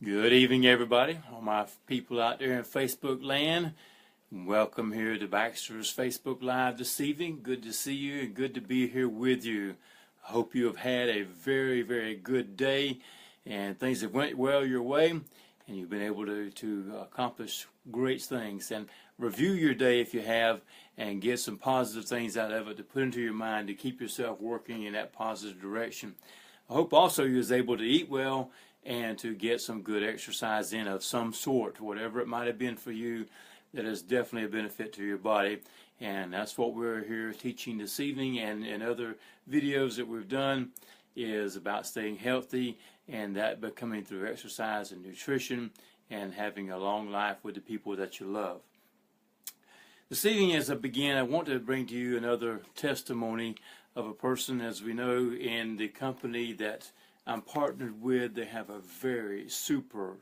Good evening, everybody, all my people out there in Facebook land. Welcome here to Baxter's Facebook Live this evening. Good to see you and good to be here with you. I hope you have had a very, very good day and things have went well your way and you've been able to accomplish great things. And review your day if you have and get some positive things out of it to put into your mind to keep yourself working in that positive direction. I hope also you was able to eat well and to get some good exercise in of some sort, whatever it might have been for you. That is definitely a benefit to your body, and that's what we're here teaching this evening and other videos that we've done is about staying healthy, and that becoming through exercise and nutrition and having a long life with the people that you love. This evening, as I begin, I want to bring to you another testimony of a person. As we know, in the company that I'm partnered with, they have a very super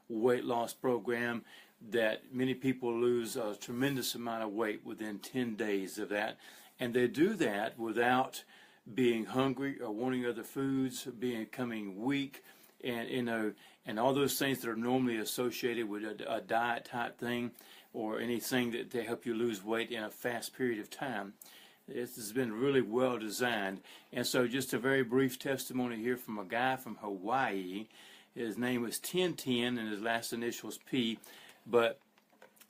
weight loss program that many people lose a tremendous amount of weight within 10 days of that. And they do that without being hungry or wanting other foods, becoming weak, and all those things that are normally associated with a diet type thing or anything that to help you lose weight in a fast period of time. This has been really well designed. And so just a very brief testimony here from a guy from Hawaii. His name was 1010 and his last initial is P. But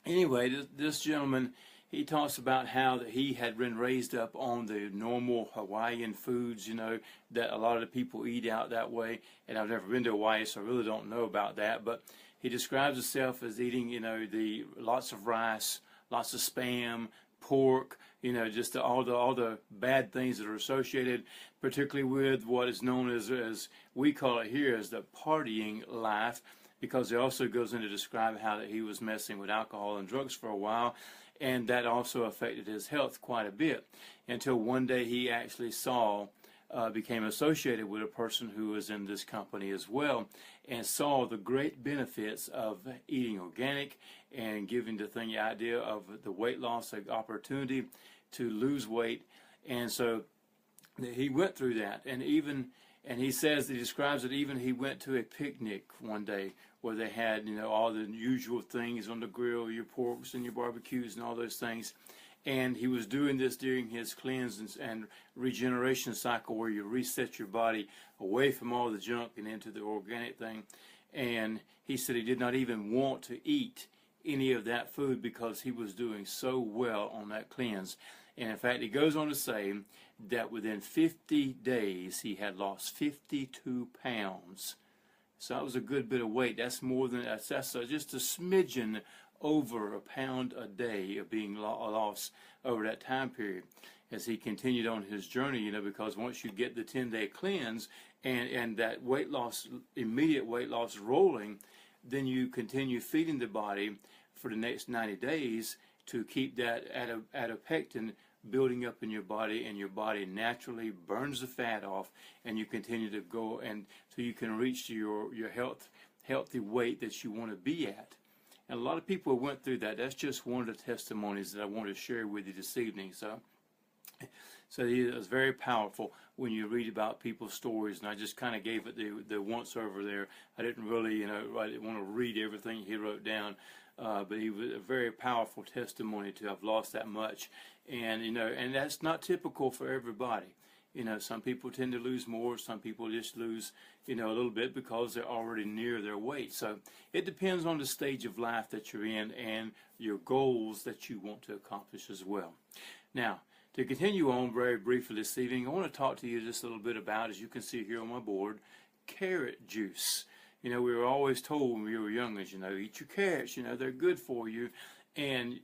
anyway, this gentleman, he talks about how that he had been raised up on the normal Hawaiian foods, that a lot of the people eat out that way. And I've never been to Hawaii, so I really don't know about that. But he describes himself as eating, the lots of rice, lots of spam, pork, just all the bad things that are associated, particularly with what is known as we call it here as the partying life, because it also goes into describing how that he was messing with alcohol and drugs for a while, and that also affected his health quite a bit until one day he actually became associated with a person who was in this company as well and saw the great benefits of eating organic and giving the thing the idea of the weight loss opportunity to lose weight. And so he went through that, and he says, he describes it, even he went to a picnic one day where they had all the usual things on the grill, your porks and your barbecues and all those things. And he was doing this during his cleanse and regeneration cycle where you reset your body away from all the junk and into the organic thing. And he said he did not even want to eat any of that food because he was doing so well on that cleanse. And in fact, he goes on to say that within 50 days he had lost 52 pounds. So that was a good bit of weight. That's more than that's just a smidgen over a pound a day of being lost over that time period as he continued on his journey, because once you get the 10-day cleanse and that weight loss, immediate weight loss rolling, then you continue feeding the body for the next 90 days to keep that adipectin building up in your body, and your body naturally burns the fat off, and you continue to go and so you can reach your healthy weight that you want to be at. And a lot of people went through that. That's just one of the testimonies that I want to share with you this evening. So it was very powerful when you read about people's stories, and I just kind of gave it the once over there. I didn't really, I didn't want to read everything he wrote down, but he was a very powerful testimony to have lost that much, and and that's not typical for everybody. Some people tend to lose more. Some people just lose, a little bit because they're already near their weight. So it depends on the stage of life that you're in and your goals that you want to accomplish as well. Now, to continue on very briefly this evening, I want to talk to you just a little bit about, as you can see here on my board, carrot juice. We were always told when we were young, eat your carrots, they're good for you. And,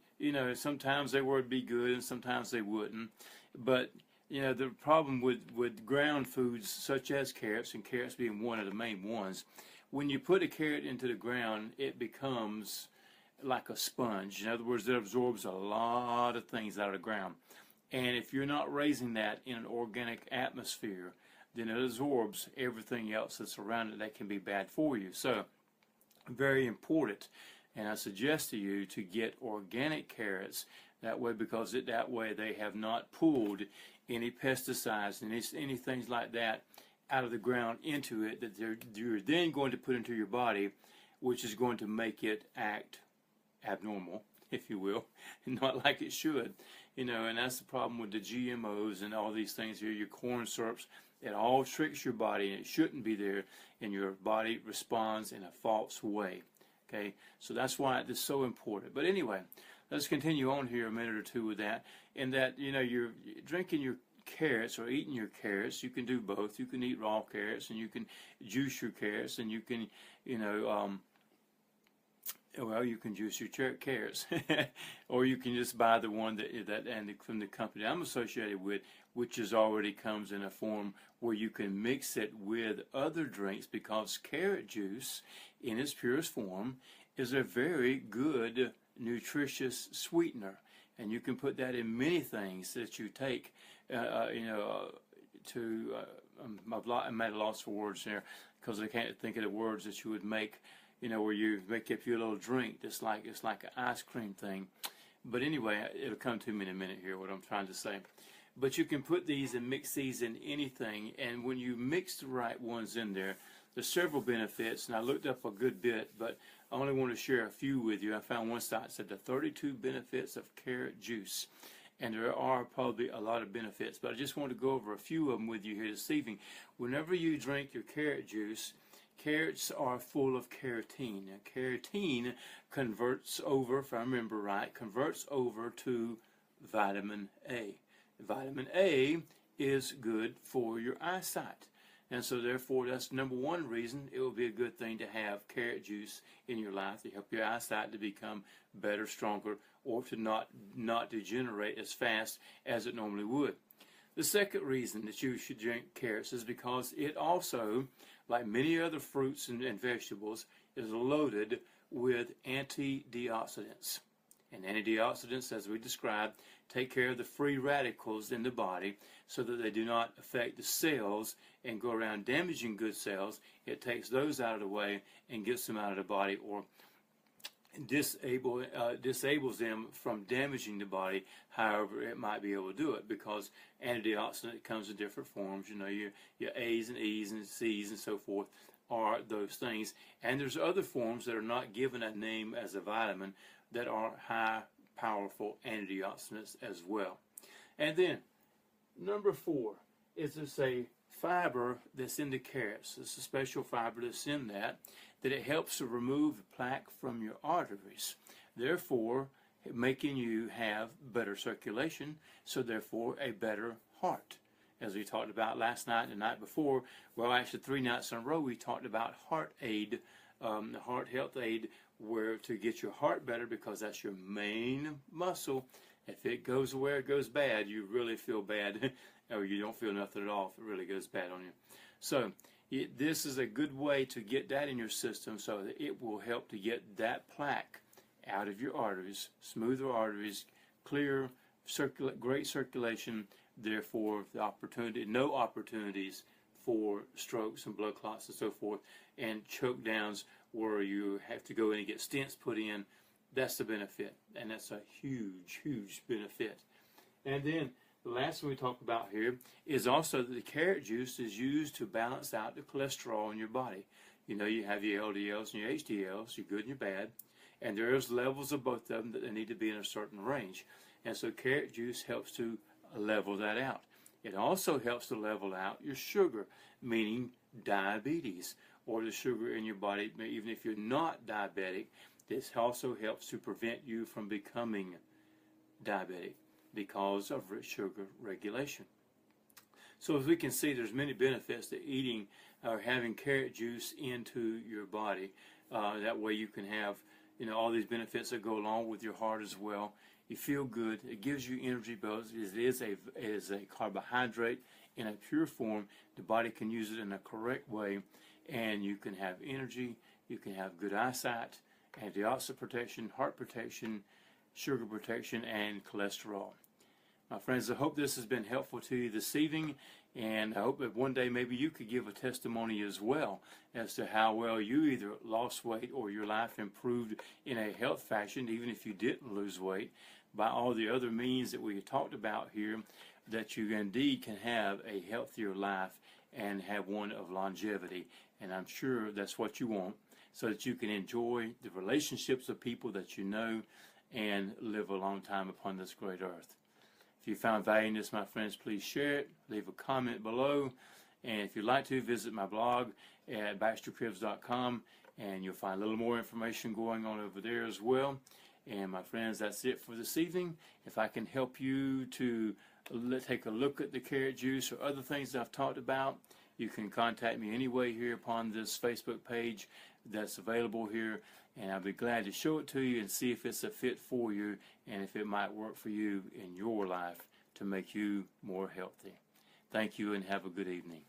sometimes they would be good and sometimes they wouldn't. But the problem with ground foods such as carrots, and carrots being one of the main ones, when you put a carrot into the ground, it becomes like a sponge. In other words, it absorbs a lot of things out of the ground. And if you're not raising that in an organic atmosphere, then it absorbs everything else that's around it that can be bad for you. So, very important. And I suggest to you to get organic carrots that way, because that way they have not pulled any pesticides and any things like that out of the ground into it that you're then going to put into your body, which is going to make it act abnormal, if you will, and not like it should. And that's the problem with the GMOs and all these things here, your corn syrups. It all tricks your body, and it shouldn't be there, and your body responds in a false way. Okay, so that's why it is so important. But anyway, let's continue on here a minute or two with that. And that, you're drinking your carrots or eating your carrots. You can do both. You can eat raw carrots, and you can juice your carrots, and you can, you can juice your carrots, or you can just buy the one from the company I'm associated with, which already comes in a form where you can mix it with other drinks, because carrot juice, in its purest form, is a very good, nutritious sweetener, and you can put that in many things that you take. I'm at a loss for words there, because I can't think of the words that you would make. Where you make up your little drink. It's like an ice cream thing. But anyway, it'll come to me in a minute here, what I'm trying to say. But you can put these and mix these in anything, and when you mix the right ones in there, there's several benefits, and I looked up a good bit, but I only want to share a few with you. I found one site that said the 32 benefits of carrot juice. And there are probably a lot of benefits, but I just want to go over a few of them with you here this evening. Whenever you drink your carrot juice, carrots are full of carotene. Now, carotene converts over, if I remember right, converts over to vitamin A. Vitamin A is good for your eyesight. And so therefore, that's number one reason it will be a good thing to have carrot juice in your life to help your eyesight to become better, stronger, or to not degenerate as fast as it normally would. The second reason that you should drink carrots is because it also, like many other fruits and vegetables, is loaded with antioxidants. And antioxidants, as we described, take care of the free radicals in the body so that they do not affect the cells and go around damaging good cells. It takes those out of the way and gets them out of the body, or disables them from damaging the body, however it might be able to do it, because antioxidant comes in different forms. Your A's and E's and C's and so forth are those things. And there's other forms that are not given a name as a vitamin that are high, powerful antioxidants as well. And then, number 4 is to say fiber that's in the carrots. It's a special fiber that's in that it helps to remove the plaque from your arteries, therefore making you have better circulation, so therefore a better heart. As we talked about last night and the night before, well, actually 3 nights in a row, we talked about heart aid, the heart health aid, where to get your heart better, because that's your main muscle. If it goes where it goes bad, you really feel bad, or you don't feel nothing at all if it really goes bad on you. So this is a good way to get that in your system, so that it will help to get that plaque out of your arteries, smoother arteries, clear, great circulation, therefore no opportunities for strokes and blood clots and so forth, and choke downs where you have to go in and get stents put in. That's the benefit, and that's a huge, huge benefit. And then the last one we talk about here is also that the carrot juice is used to balance out the cholesterol in your body. You have your LDLs and your HDLs, your good and your bad, and there's levels of both of them that they need to be in a certain range. And so carrot juice helps to level that out. It also helps to level out your sugar, meaning diabetes, or the sugar in your body. Even if you're not diabetic, this also helps to prevent you from becoming diabetic because of sugar regulation. So as we can see, there's many benefits to eating or having carrot juice into your body. That way you can have all these benefits that go along with your heart as well. You feel good. It gives you energy, because it is a carbohydrate in a pure form. The body can use it in a correct way, and you can have energy. You can have good eyesight, antioxidant protection, heart protection, sugar protection, and cholesterol. My friends, I hope this has been helpful to you this evening, and I hope that one day maybe you could give a testimony as well as to how well you either lost weight or your life improved in a health fashion, even if you didn't lose weight, by all the other means that we talked about here, that you indeed can have a healthier life and have one of longevity. And I'm sure that's what you want, so that you can enjoy the relationships of people that you know and live a long time upon this great earth. If you found value in this, my friends, please share it. Leave a comment below. And if you'd like to, visit my blog at baxtercribs.com, and you'll find a little more information going on over there as well. And my friends, that's it for this evening. If I can help you to take a look at the carrot juice or other things that I've talked about, you can contact me anyway here upon this Facebook page that's available here, and I'll be glad to show it to you and see if it's a fit for you and if it might work for you in your life to make you more healthy. Thank you and have a good evening.